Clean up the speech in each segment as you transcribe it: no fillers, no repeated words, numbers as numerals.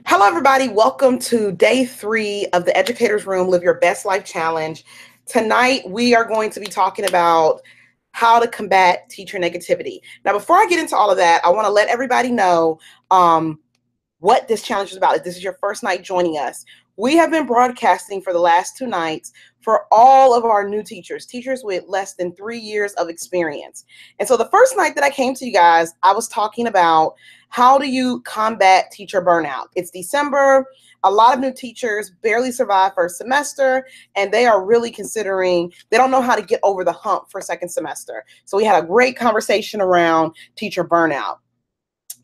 Hello, everybody. Welcome to day 3 of the Educator's Room Live Your Best Life Challenge. Tonight, we are going to be talking about how to combat teacher negativity. Now, before I get into all of that, I want to let everybody know what this challenge is about. If this is your first night joining us, we have been broadcasting for the last 2 nights for all of our new teachers, teachers with less than 3 years of experience. And so the first night that I came to you guys, I was talking about how do you combat teacher burnout? It's December. A lot of new teachers barely survive first semester, and they are really considering, they don't know how to get over the hump for second semester. So we had a great conversation around teacher burnout.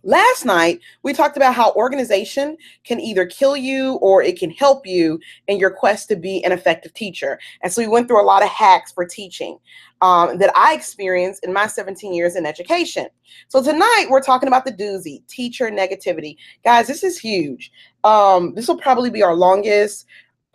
Last night, we talked about how organization can either kill you or it can help you in your quest to be an effective teacher. And so we went through a lot of hacks for teaching that I experienced in my 17 years in education. So tonight, we're talking about the doozy, teacher negativity. Guys, this is huge. This will probably be our longest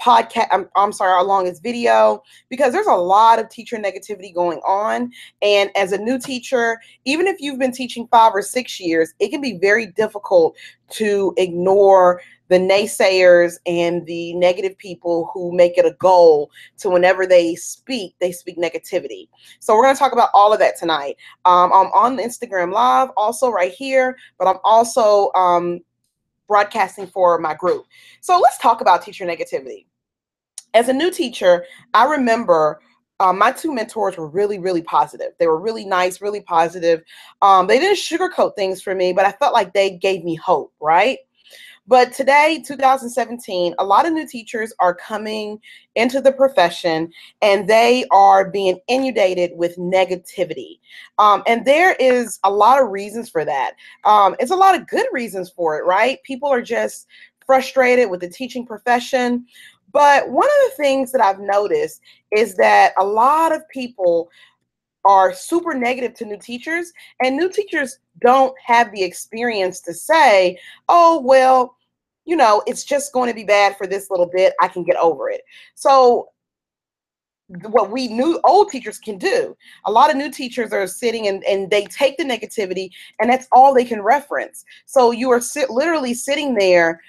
podcast, I'm sorry, our longest video, because there's a lot of teacher negativity going on. And as a new teacher, even if you've been teaching 5 or 6 years, it can be very difficult to ignore the naysayers and the negative people who make it a goal to, whenever they speak negativity. So we're going to talk about all of that tonight. I'm on Instagram Live, also right here, but I'm also broadcasting for my group. So let's talk about teacher negativity. As a new teacher, I remember my 2 mentors were really, really positive. They were really nice, really positive. They didn't sugarcoat things for me, but I felt like they gave me hope, right? But today, 2017, a lot of new teachers are coming into the profession and they are being inundated with negativity. And there is a lot of reasons for that. It's a lot of good reasons for it, right? People are just frustrated with the teaching profession. But one of the things that I've noticed is that a lot of people are super negative to new teachers, and new teachers don't have the experience to say, oh, well, it's just going to be bad for this little bit. I can get over it. So what we new old teachers can do, a lot of new teachers are sitting and they take the negativity and that's all they can reference. So you are literally sitting there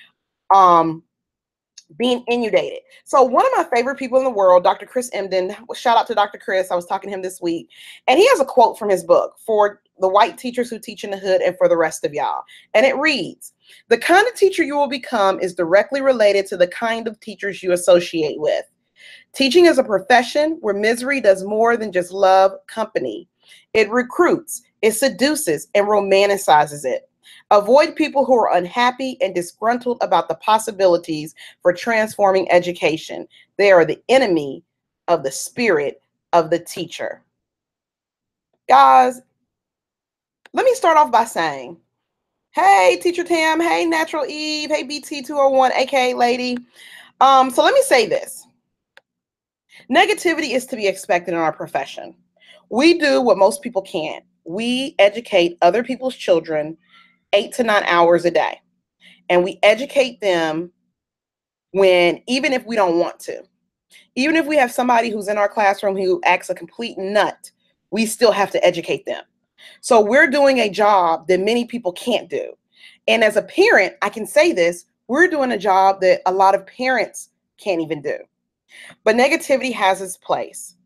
being inundated. So one of my favorite people in the world, Dr. Chris Emdin, shout out to Dr. Chris. I was talking to him this week, and he has a quote from his book, For the White Teachers Who Teach in the Hood and for the Rest of Y'all. And it reads, "The kind of teacher you will become is directly related to the kind of teachers you associate with. Teaching is a profession where misery does more than just love company. It recruits, it seduces, and romanticizes it. Avoid people who are unhappy and disgruntled about the possibilities for transforming education. They are the enemy of the spirit of the teacher." Guys, let me start off by saying, hey, Teacher Tam, hey, Natural Eve, hey, BT201, aka Lady. So let me say this. Negativity is to be expected in our profession. We do what most people can't. We educate other people's children 8 to 9 hours a day. And we educate them even if we don't want to. Even if we have somebody who's in our classroom who acts a complete nut, we still have to educate them. So we're doing a job that many people can't do. And as a parent, I can say this, we're doing a job that a lot of parents can't even do. But negativity has its place.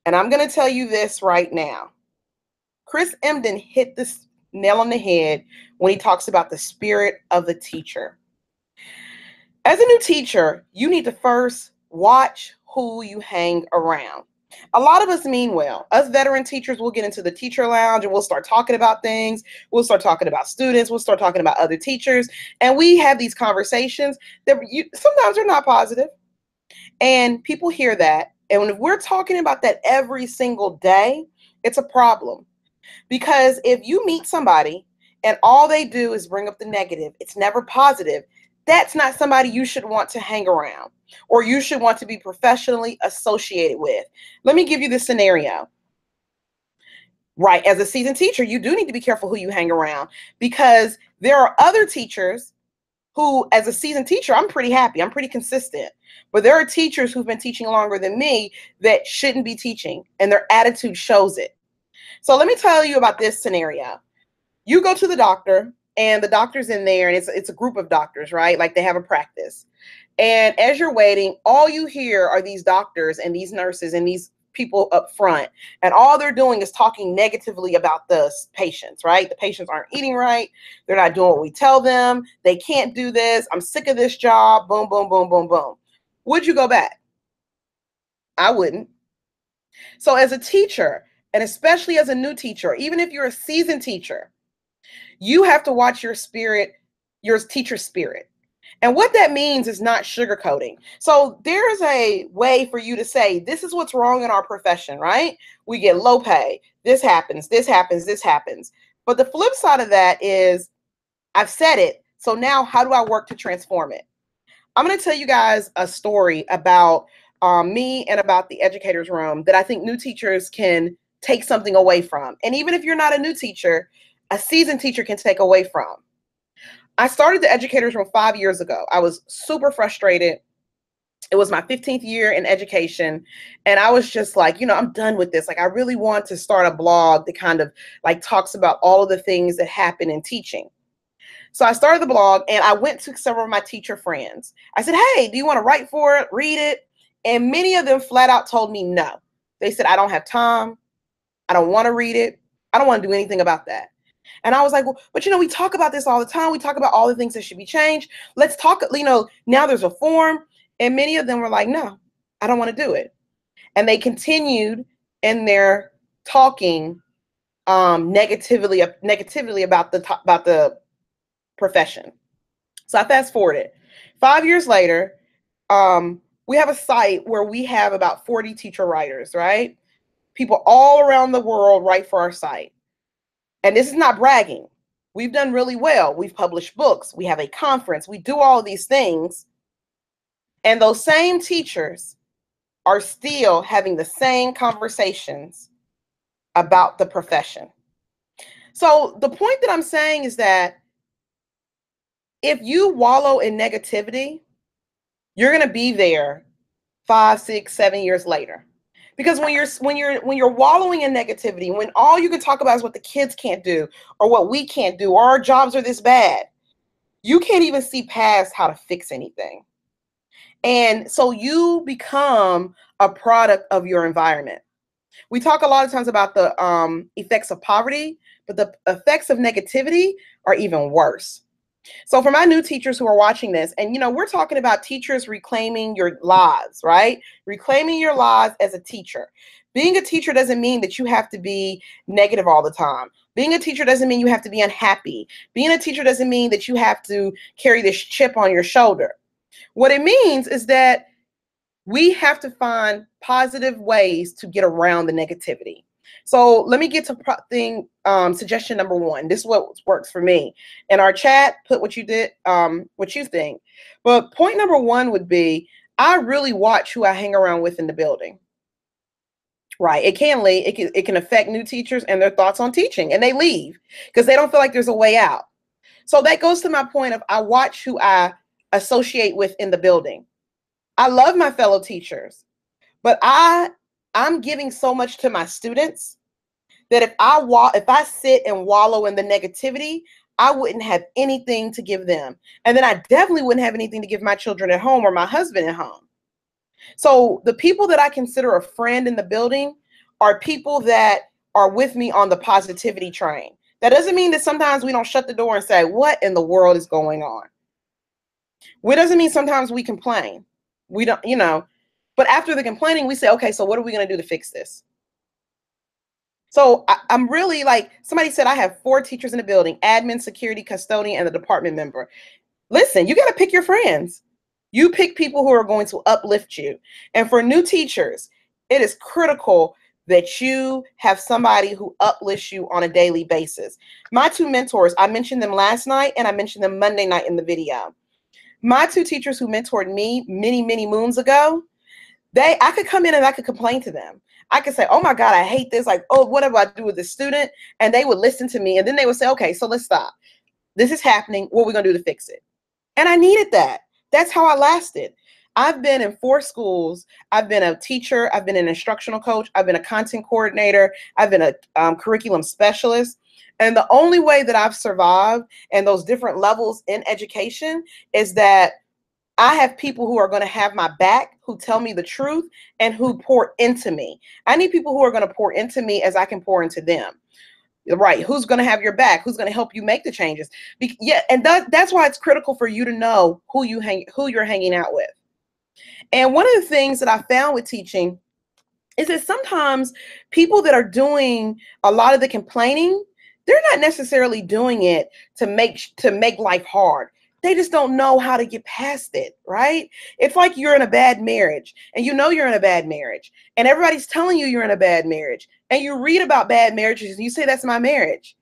And I'm going to tell you this right now. Chris Emdin hit this nail on the head when he talks about the spirit of the teacher. As a new teacher, you need to first watch who you hang around. A lot of us mean well. Us veteran teachers will get into the teacher lounge and we'll start talking about things. We'll start talking about students. We'll start talking about other teachers. And we have these conversations that sometimes are not positive. And people hear that. And if we're talking about that every single day, it's a problem. Because if you meet somebody and all they do is bring up the negative, it's never positive, that's not somebody you should want to hang around or you should want to be professionally associated with. Let me give you this scenario. Right, as a seasoned teacher, you do need to be careful who you hang around because there are other teachers who, as a seasoned teacher, I'm pretty happy. I'm pretty consistent. But there are teachers who've been teaching longer than me that shouldn't be teaching, and their attitude shows it. So let me tell you about this scenario. You go to the doctor and the doctor's in there, and it's a group of doctors, right? Like they have a practice. And as you're waiting, all you hear are these doctors and these nurses and these people up front, and all they're doing is talking negatively about the patients, right? The patients aren't eating right. They're not doing what we tell them. They can't do this. I'm sick of this job. Boom, boom, boom, boom, boom. Would you go back? I wouldn't. So as a teacher, and especially as a new teacher, even if you're a seasoned teacher, you have to watch your spirit, your teacher spirit. And what that means is not sugarcoating. So there's a way for you to say, this is what's wrong in our profession, right? We get low pay. This happens, this happens, this happens. But the flip side of that is, I've said it. So now how do I work to transform it? I'm going to tell you guys a story about me and about the educator's room that I think new teachers can take something away from. And even if you're not a new teacher, a seasoned teacher can take away from. I started the educator's room 5 years ago. I was super frustrated. It was my 15th year in education. And I was just like, I'm done with this. Like, I really want to start a blog that kind of like talks about all of the things that happen in teaching. So I started the blog, and I went to several of my teacher friends. I said, hey, do you want to write for it, read it? And many of them flat out told me no. They said, I don't have time. I don't want to read it. I don't want to do anything about that. And I was like, well, but we talk about this all the time. We talk about all the things that should be changed. Let's talk, now there's a form. And many of them were like, no, I don't want to do it. And they continued in their talking negatively about the profession. So I fast forwarded. 5 years later, we have a site where we have about 40 teacher writers, right? People all around the world write for our site. And this is not bragging. We've done really well. We've published books. We have a conference. We do all these things. And those same teachers are still having the same conversations about the profession. So the point that I'm saying is that if you wallow in negativity, you're going to be there 5, 6, 7 years later. Because when you're wallowing in negativity, when all you can talk about is what the kids can't do or what we can't do or our jobs are this bad, you can't even see past how to fix anything. And so you become a product of your environment. We talk a lot of times about the effects of poverty, but the effects of negativity are even worse. So for my new teachers who are watching this, and we're talking about teachers reclaiming your lives, right? Reclaiming your lives as a teacher. Being a teacher doesn't mean that you have to be negative all the time. Being a teacher doesn't mean you have to be unhappy. Being a teacher doesn't mean that you have to carry this chip on your shoulder. What it means is that we have to find positive ways to get around the negativity. So let me get to suggestion number 1. This is what works for me. In our chat, put what you did, what you think. But point number 1 would be, I really watch who I hang around with in the building. Right. It can affect new teachers and their thoughts on teaching, and they leave because they don't feel like there's a way out. So that goes to my point of, I watch who I associate with in the building. I love my fellow teachers, but I'm giving so much to my students that if I sit and wallow in the negativity, I wouldn't have anything to give them. And then I definitely wouldn't have anything to give my children at home or my husband at home. So the people that I consider a friend in the building are people that are with me on the positivity train. That doesn't mean that sometimes we don't shut the door and say, what in the world is going on? It doesn't mean sometimes we complain. We don't, but after the complaining, we say, okay, so what are we going to do to fix this? So I'm really like, somebody said I have 4 teachers in the building: admin, security, custodian, and the department member. Listen, you got to pick your friends. You pick people who are going to uplift you. And for new teachers, it is critical that you have somebody who uplifts you on a daily basis. My 2 mentors, I mentioned them last night and I mentioned them Monday night in the video. My 2 teachers who mentored me many, many moons ago, I could come in and I could complain to them. I could say, oh my God, I hate this. Like, oh, what do I do with this student? And they would listen to me. And then they would say, okay, so let's stop. This is happening. What are we going to do to fix it? And I needed that. That's how I lasted. I've been in 4 schools. I've been a teacher. I've been an instructional coach. I've been a content coordinator. I've been a curriculum specialist. And the only way that I've survived and those different levels in education is that I have people who are going to have my back, who tell me the truth, and who pour into me. I need people who are going to pour into me as I can pour into them. Right? Who's going to have your back? Who's going to help you make the changes? Yeah, and that's why it's critical for you to know who you're hanging out with. And one of the things that I found with teaching is that sometimes people that are doing a lot of the complaining, they're not necessarily doing it to make life hard. They just don't know how to get past it, right? It's like you're in a bad marriage and you know you're in a bad marriage and everybody's telling you you're in a bad marriage and you read about bad marriages and you say, that's my marriage.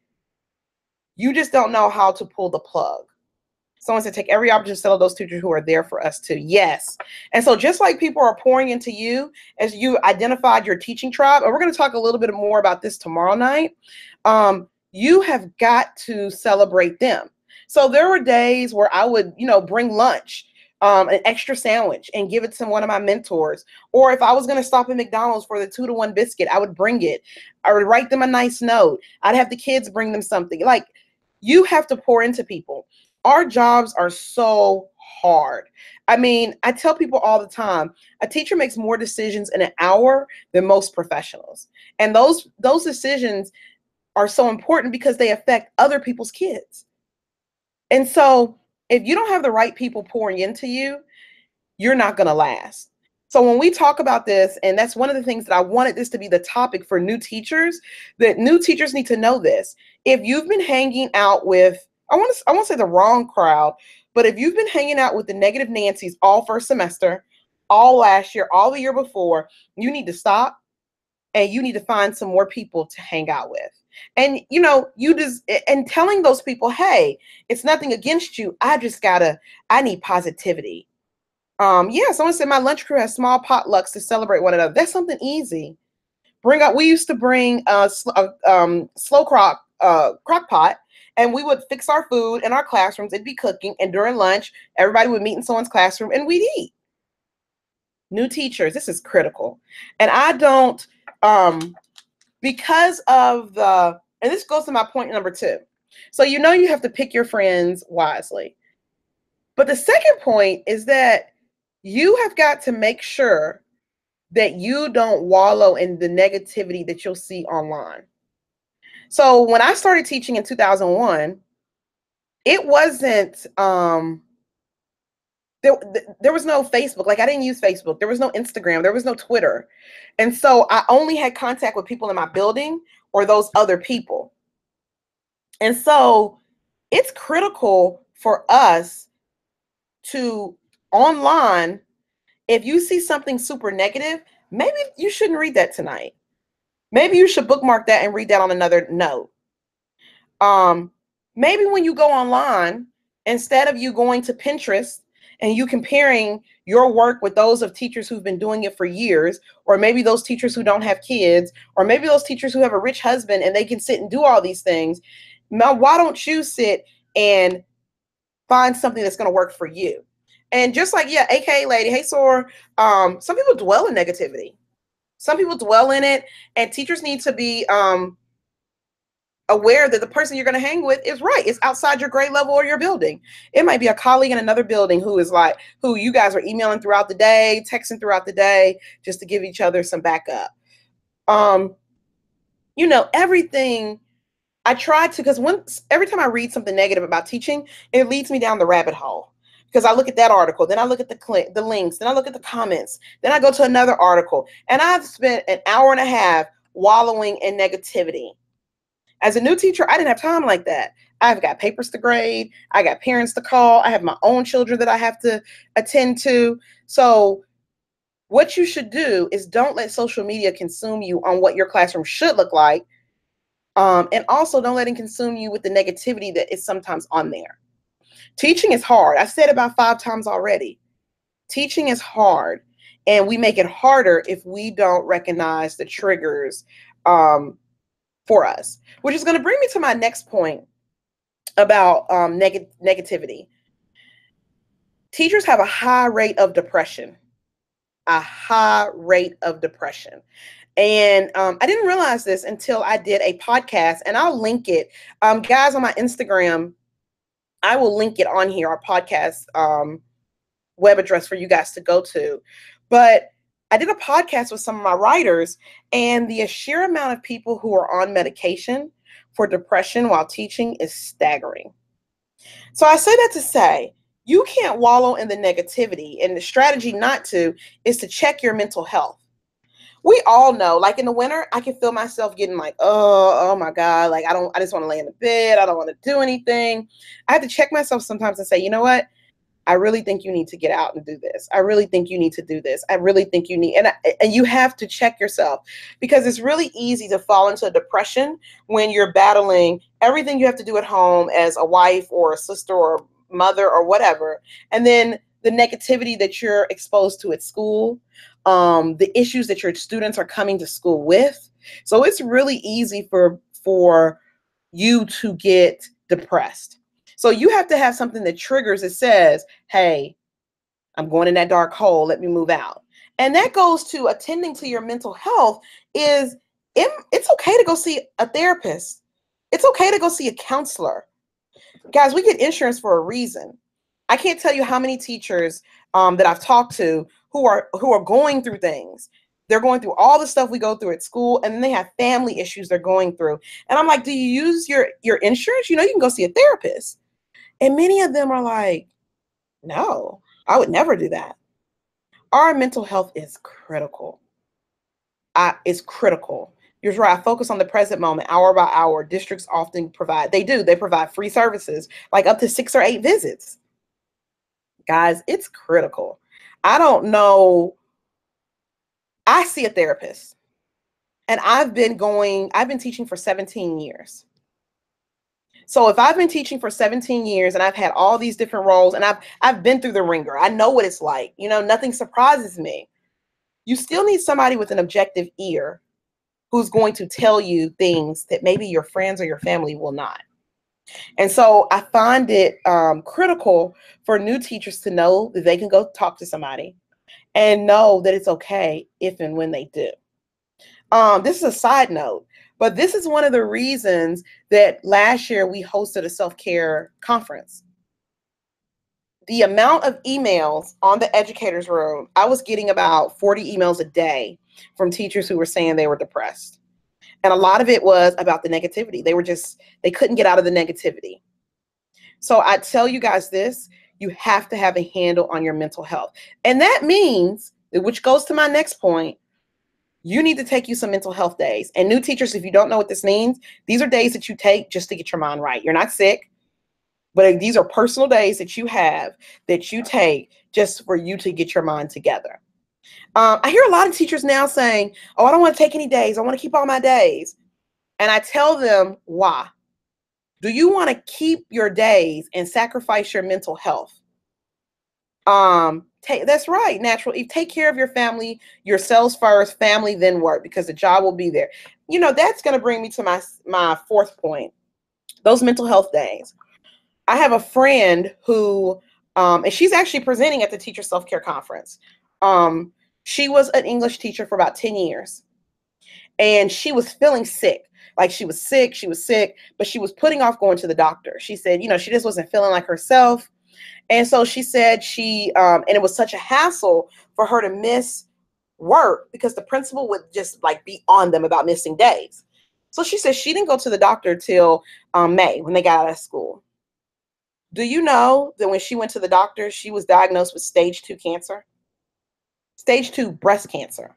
You just don't know how to pull the plug. Someone said, take every opportunity to settle those teachers who are there for us too. Yes. And so just like people are pouring into you as you identified your teaching tribe, and we're going to talk a little bit more about this tomorrow night, you have got to celebrate them. So there were days where I would, bring lunch, an extra sandwich and give it to one of my mentors. Or if I was going to stop at McDonald's for the 2-to-1 biscuit, I would bring it. I would write them a nice note. I'd have the kids bring them something. Like, you have to pour into people. Our jobs are so hard. I mean, I tell people all the time, a teacher makes more decisions in an hour than most professionals. And those decisions are so important because they affect other people's kids. And so if you don't have the right people pouring into you, you're not going to last. So when we talk about this, and that's one of the things that I wanted this to be the topic for new teachers, that new teachers need to know this. If you've been hanging out with, I want to say the wrong crowd, but if you've been hanging out with the negative Nancys all first semester, all last year, all the year before, you need to stop and you need to find some more people to hang out with. And, and telling those people, hey, it's nothing against you. I need positivity. Yeah, someone said my lunch crew has small potlucks to celebrate one another. That's something easy. We used to bring slow crock pot, and we would fix our food in our classrooms. It'd be cooking, and during lunch, everybody would meet in someone's classroom and we'd eat. New teachers, this is critical. And I don't, because of and this goes to my point number 2. So you have to pick your friends wisely. But the second point is that you have got to make sure that you don't wallow in the negativity that you'll see online. So when I started teaching in 2001, it wasn't, there was no Facebook. Like, I didn't use Facebook. There was no Instagram. There was no Twitter. And so I only had contact with people in my building or those other people. And so it's critical for us to online, if you see something super negative, maybe you shouldn't read that tonight. Maybe you should bookmark that and read that on another note. Maybe when you go online, instead of you going to Pinterest and you comparing your work with those of teachers who've been doing it for years, or maybe those teachers who don't have kids, or maybe those teachers who have a rich husband and they can sit and do all these things. Now, why don't you sit and find something that's going to work for you? And just like, yeah, AKA lady, hey, Sor, some people dwell in negativity. Some people dwell in it, and teachers need to be aware that the person you're going to hang with is right. It's outside your grade level or your building. It might be a colleague in another building who you guys are emailing throughout the day, texting throughout the day, just to give each other some backup. Everything I try to, because every time I read something negative about teaching, it leads me down the rabbit hole. Because I look at that article, then I look at the links, then I look at the comments, then I go to another article, and I've spent an hour and a half wallowing in negativity. As a new teacher, I didn't have time like that. I've got papers to grade. I got parents to call. I have my own children that I have to attend to. So what you should do is don't let social media consume you on what your classroom should look like. And also don't let it consume you with the negativity that is sometimes on there. Teaching is hard. I said about 5 times already. Teaching is hard, and we make it harder if we don't recognize the triggers for us, which is going to bring me to my next point about negativity. Teachers have a high rate of depression. A high rate of depression. And I didn't realize this until I did a podcast, and I'll link it. Guys, on my Instagram, I will link it on here, our podcast web address for you guys to go to. But I did a podcast with some of my writers, and the sheer amount of people who are on medication for depression while teaching is staggering. So I say that to say, you can't wallow in the negativity, and the strategy not to is to check your mental health. We all know, like in the winter, I can feel myself getting like, oh my God, like I just want to lay in the bed. I don't want to do anything. I have to check myself sometimes and say, you know what? I really think you need to get out and do this. I really think you need to do this. I really think you need, and you have to check yourself, because it's really easy to fall into a depression when you're battling everything you have to do at home as a wife or a sister or mother or whatever. And then the negativity that you're exposed to at school, the issues that your students are coming to school with. So it's really easy for you to get depressed. So you have to have something that triggers, it says, hey, I'm going in that dark hole, let me move out. And that goes to attending to your mental health. It's okay to go see a therapist. It's okay to go see a counselor. Guys, we get insurance for a reason. I can't tell you how many teachers that I've talked to who are going through things. They're going through all the stuff we go through at school, and then they have family issues they're going through. And I'm like, do you use your insurance? You can go see a therapist. And many of them are like, no, I would never do that. Our mental health is critical. It's critical. You're right. I focus on the present moment, hour by hour. Districts often they provide free services, like up to 6 or 8 visits. Guys, it's critical. I don't know. I see a therapist, and I've been teaching for 17 years. So if I've been teaching for 17 years and I've had all these different roles, and I've been through the ringer, I know what it's like. Nothing surprises me. You still need somebody with an objective ear who's going to tell you things that maybe your friends or your family will not. And so I find it critical for new teachers to know that they can go talk to somebody and know that it's okay if and when they do. This is a side note, but this is one of the reasons that last year we hosted a self-care conference. The amount of emails on the educators room, I was getting about 40 emails a day from teachers who were saying they were depressed. And a lot of it was about the negativity. They couldn't get out of the negativity. So I tell you guys this, you have to have a handle on your mental health. And that means, which goes to my next point, you need to take you some mental health days. And new teachers, if you don't know what this means, these are days that you take just to get your mind right. You're not sick, but these are personal days that you have that you take just for you to get your mind together. I hear a lot of teachers now saying, oh, I don't want to take any days. I want to keep all my days. And I tell them, why? Do you want to keep your days and sacrifice your mental health? That's right, natural. You take care of your family, yourselves first, family, then work, because the job will be there. That's going to bring me to my fourth point, those mental health days. I have a friend who, and she's actually presenting at the Teacher Self-Care Conference. She was an English teacher for about 10 years, and she was feeling sick. Like she was sick, but she was putting off going to the doctor. She said, she just wasn't feeling like herself. And so she said and it was such a hassle for her to miss work because the principal would just like be on them about missing days. So she said she didn't go to the doctor till May when they got out of school. Do you know that when she went to the doctor, she was diagnosed with stage 2 cancer, stage 2 breast cancer.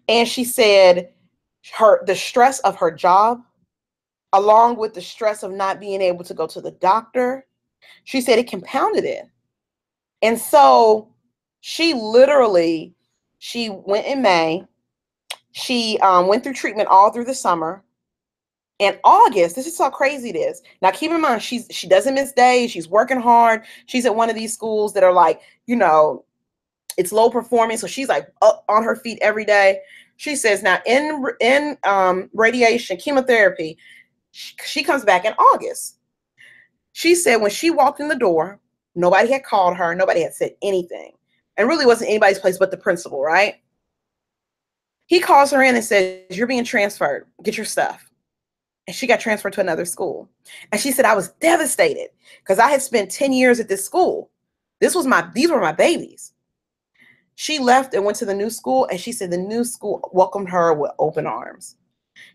And she said the stress of her job, along with the stress of not being able to go to the doctor, she said it compounded it. And so she went in May. She went through treatment all through the summer. In August, this is how crazy it is. Now, keep in mind, she doesn't miss days. She's working hard. She's at one of these schools that are like, it's low performing. So she's like up on her feet every day. She says now in radiation, chemotherapy, she comes back in August. She said when she walked in the door, nobody had called her. Nobody had said anything. And really wasn't anybody's place but the principal, right? He calls her in and says, "You're being transferred. Get your stuff." And she got transferred to another school. And she said, "I was devastated because I had spent 10 years at this school. These were my babies." She left and went to the new school, and she said the new school welcomed her with open arms.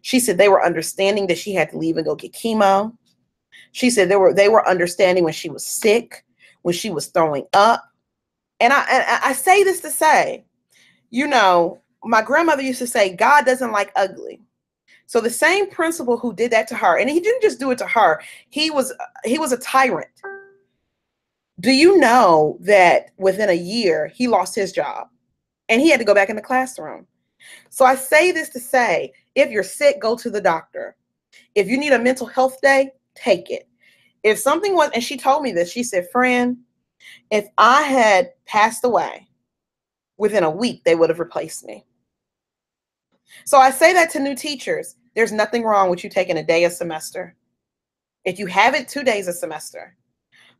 She said they were understanding that she had to leave and go get chemo. She said they were understanding when she was sick, when she was throwing up. And I say this to say, you know, my grandmother used to say, God doesn't like ugly. So the same principal who did that to her, and he didn't just do it to her, he was a tyrant. Do you know that within a year he lost his job and he had to go back in the classroom? So I say this to say, if you're sick, go to the doctor. If you need a mental health day, take it. If something was, and she told me this, she said, "Friend, if I had passed away within a week, they would have replaced me." So I say that to new teachers. There's nothing wrong with you taking a day a semester. If you have it, 2 days a semester.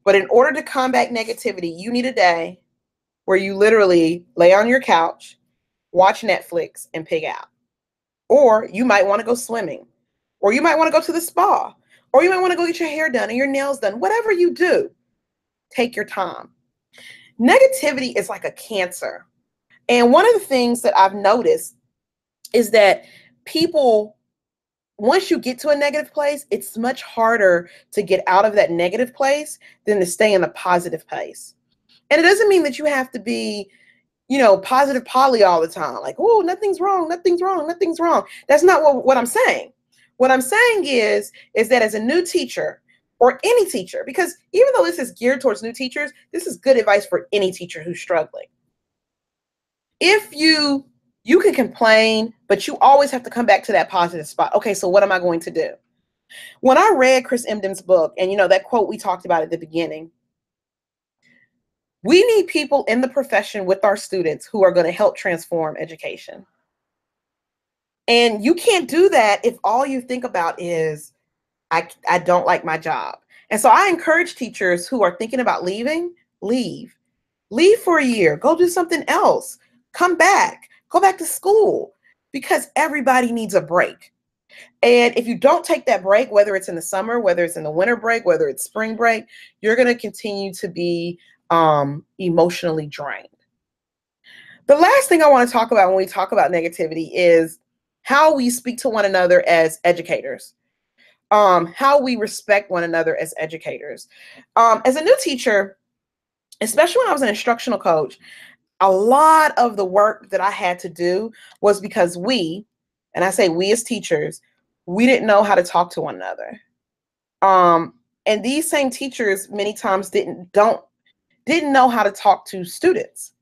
But in order to combat negativity, you need a day where you literally lay on your couch, watch Netflix, and pig out. Or you might want to go swimming, or you might want to go to the spa, or you might want to go get your hair done and your nails done. Whatever you do, take your time. Negativity is like a cancer. And one of the things that I've noticed is that people, once you get to a negative place, it's much harder to get out of that negative place than to stay in a positive place. And it doesn't mean that you have to be, positive Polly all the time. Like, oh, nothing's wrong, nothing's wrong, nothing's wrong. That's not what I'm saying. What I'm saying is that as a new teacher or any teacher, because even though this is geared towards new teachers, this is good advice for any teacher who's struggling. If you can complain, but you always have to come back to that positive spot. Okay, so what am I going to do? When I read Chris Emdin's book, and that quote we talked about at the beginning, we need people in the profession with our students who are going to help transform education. And you can't do that if all you think about is, I don't like my job. And so I encourage teachers who are thinking about leaving, leave. Leave for a year. Go do something else. Come back. Go back to school, because everybody needs a break. And if you don't take that break, whether it's in the summer, whether it's in the winter break, whether it's spring break, you're going to continue to be emotionally drained. The last thing I want to talk about when we talk about negativity is how we speak to one another as educators, how we respect one another as educators. As a new teacher, especially when I was an instructional coach, a lot of the work that I had to do was because and I say we as teachers, we didn't know how to talk to one another. And these same teachers many times didn't know how to talk to students.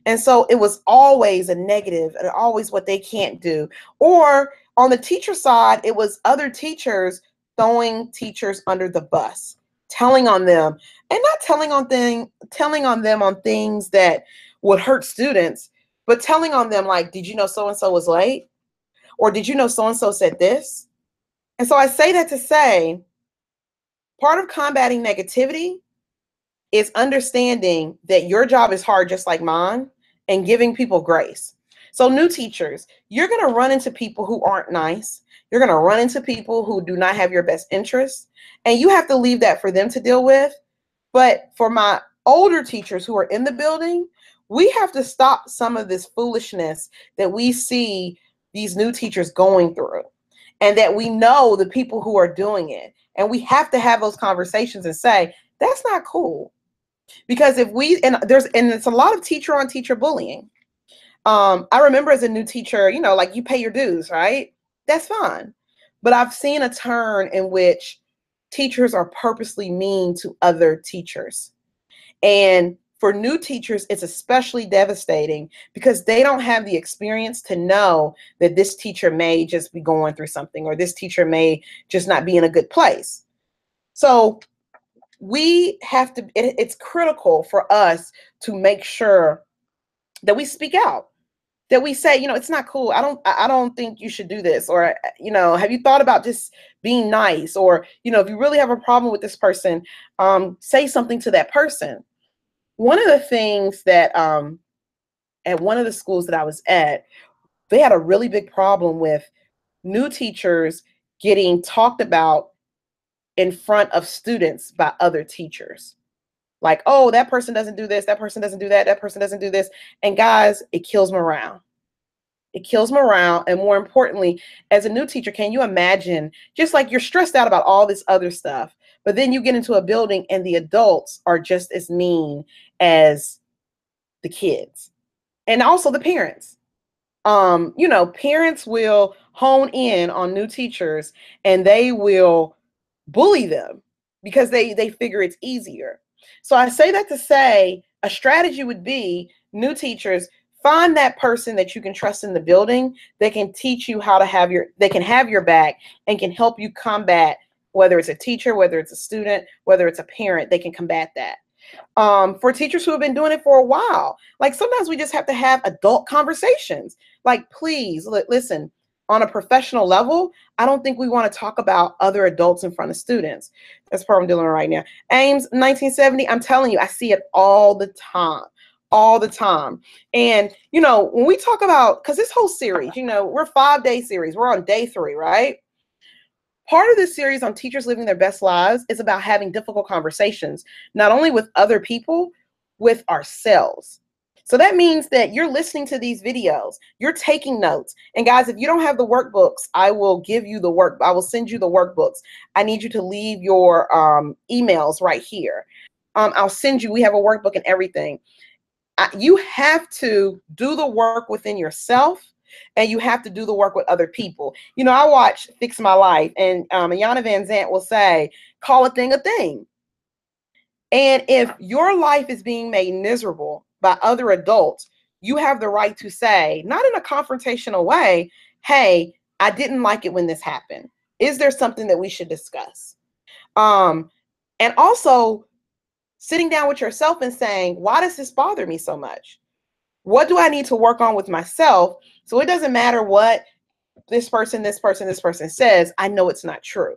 And so it was always a negative and always what they can't do. Or on the teacher side, it was other teachers throwing teachers under the bus, telling on them, and not telling on them on things that would hurt students, but telling on them like, did you know so-and-so was late? Or did you know so-and-so said this? And so I say that to say, part of combating negativity is understanding that your job is hard just like mine, and giving people grace. So new teachers, you're going to run into people who aren't nice. You're going to run into people who do not have your best interests, and you have to leave that for them to deal with. But for my older teachers who are in the building, we have to stop some of this foolishness that we see these new teachers going through, and that we know the people who are doing it. And we have to have those conversations and say, that's not cool. Because and it's a lot of teacher on teacher bullying. I remember as a new teacher, like you pay your dues, right? That's fine. But I've seen a turn in which teachers are purposely mean to other teachers. And for new teachers, it's especially devastating because they don't have the experience to know that this teacher may just be going through something, or this teacher may just not be in a good place. So we have to, it's critical for us to make sure that we speak out, that we say, it's not cool. I don't think you should do this. Or, have you thought about just being nice? Or, if you really have a problem with this person, say something to that person. One of the things that at one of the schools that I was at, they had a really big problem with new teachers getting talked about in front of students by other teachers. Like, oh, that person doesn't do this, that person doesn't do that, that person doesn't do this. And guys, it kills morale. It kills morale. And more importantly, as a new teacher, can you imagine, just like you're stressed out about all this other stuff, but then you get into a building and the adults are just as mean as the kids and also the parents. You know, parents will hone in on new teachers and they will bully them because they figure it's easier. So I say that to say a strategy would be new teachers, find that person that you can trust in the building that can teach you how to have they can have your back and can help you combat, whether it's a teacher, whether it's a student, whether it's a parent, they can combat that. For teachers who have been doing it for a while, like sometimes we just have to have adult conversations. Like, please listen, on a professional level, I don't think we want to talk about other adults in front of students. That's what I'm doing right now. Ames 1970, I'm telling you, I see it all the time. All the time. And, you know, when we talk about, because this whole series, you know, we're 5-day series. We're on day 3, right? Part of this series on teachers living their best lives is about having difficult conversations, not only with other people, with ourselves. So that means that you're listening to these videos, you're taking notes. And guys, if you don't have the workbooks, I will give you the work. I will send you the workbooks. I need you to leave your emails right here. I'll send you, we have a workbook and everything. You have to do the work within yourself, and you have to do the work with other people. You know, I watch Fix My Life, and Iyanla Vanzant will say, call a thing a thing. And if your life is being made miserable by other adults, you have the right to say, not in a confrontational way, hey, I didn't like it when this happened. Is there something that we should discuss? And also sitting down with yourself and saying, why does this bother me so much? What do I need to work on with myself? So it doesn't matter what this person says, I know it's not true.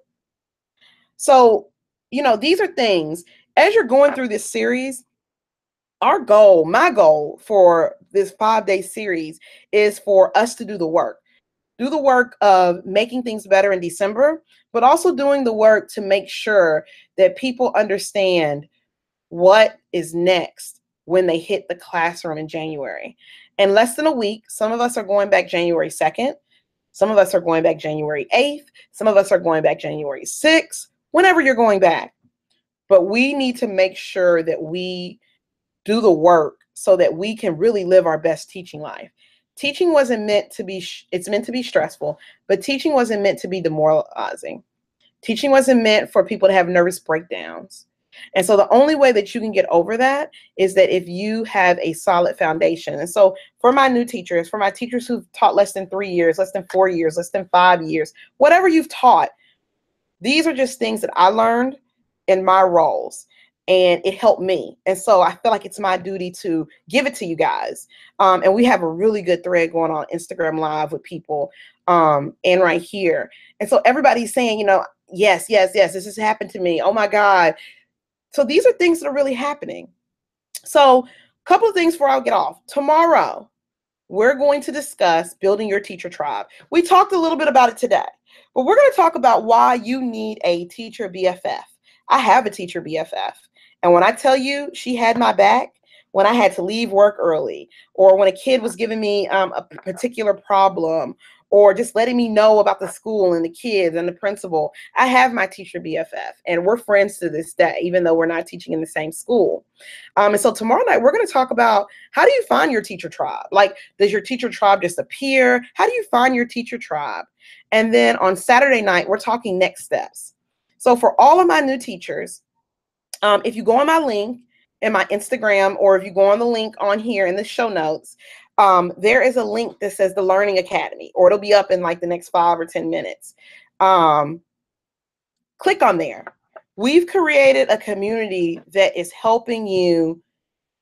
So, you know, these are things, as you're going through this series, our goal, my goal for this 5-day series is for us to do the work. Do the work of making things better in December, but also doing the work to make sure that people understand what is next when they hit the classroom in January. In less than a week, some of us are going back January 2nd. Some of us are going back January 8th. Some of us are going back January 6th, whenever you're going back. But we need to make sure that we do the work so that we can really live our best teaching life. Teaching wasn't meant to be, it's meant to be stressful, but teaching wasn't meant to be demoralizing. Teaching wasn't meant for people to have nervous breakdowns. And so the only way that you can get over that is that if you have a solid foundation. And so for my new teachers, for my teachers who've taught less than 3 years, less than 4 years, less than 5 years, whatever you've taught, these are just things that I learned in my roles. And it helped me. And so I feel like it's my duty to give it to you guys. And we have a really good thread going on Instagram Live with people and right here. And so everybody's saying, you know, yes, this has happened to me. Oh my God. So these are things that are really happening. So a couple of things before I get off. Tomorrow, we're going to discuss building your teacher tribe. We talked a little bit about it today, but we're going to talk about why you need a teacher BFF. I have a teacher BFF. And when I tell you she had my back, when I had to leave work early, or when a kid was giving me a particular problem, or just letting me know about the school and the kids and the principal, I have my teacher BFF, and we're friends to this day, even though we're not teaching in the same school. And so tomorrow night, we're going to talk about, how do you find your teacher tribe? Like, does your teacher tribe just appear? How do you find your teacher tribe? And then on Saturday night, we're talking next steps. So for all of my new teachers, if you go on my link in my Instagram, or if you go on the link on here in the show notes, there is a link that says the Learning Academy, or it'll be up in like the next 5 or 10 minutes. Click on there. We've created a community that is helping you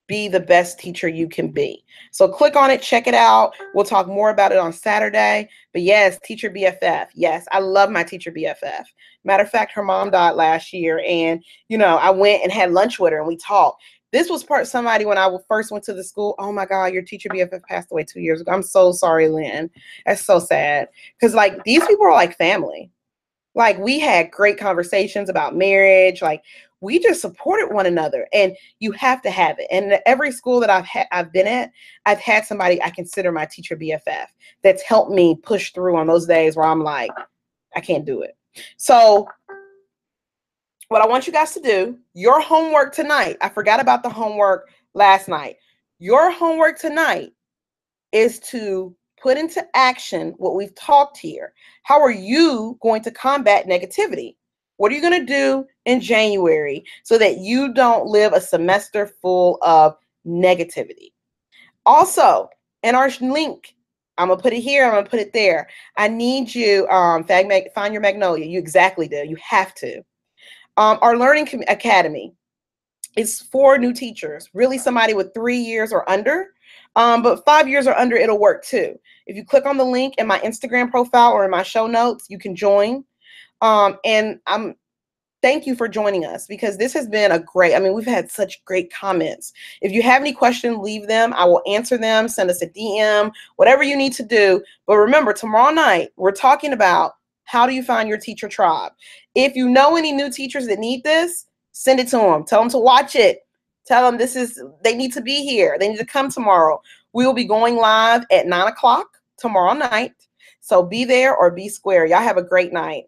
be the best teacher you can be. So click on it, check it out. We'll talk more about it on Saturday. But yes, teacher BFF. Yes, I love my teacher BFF. Matter of fact, her mom died last year, and you know, I went and had lunch with her and we talked. This was somebody when I first went to the school. Oh my God, your teacher BFF passed away 2 years ago. I'm so sorry, Lynn. That's so sad. Because like these people are like family. Like we had great conversations about marriage. Like we just supported one another, and you have to have it. And every school that I've been at, I've had somebody I consider my teacher BFF that's helped me push through on those days where I'm like, I can't do it. So what I want you guys to do, your homework tonight, I forgot about the homework last night. Your homework tonight is to put into action what we've talked here. How are you going to combat negativity? What are you going to do in January so that you don't live a semester full of negativity? Also, in our link, I'm going to put it here, I'm going to put it there. I need you, Find Your Magnolia. You exactly do. You have to. Our Learning Academy is for new teachers, really somebody with 3 years or under. But 5 years or under, it'll work too. If you click on the link in my Instagram profile or in my show notes, you can join. And thank you for joining us, because this has been a great, I mean, we've had such great comments. If you have any questions, leave them. I will answer them. Send us a DM, whatever you need to do. But remember, tomorrow night, we're talking about how do you find your teacher tribe. If you know any new teachers that need this, send it to them. Tell them to watch it. Tell them they need to be here. They need to come tomorrow. We will be going live at 9 o'clock tomorrow night. So be there or be square. Y'all have a great night.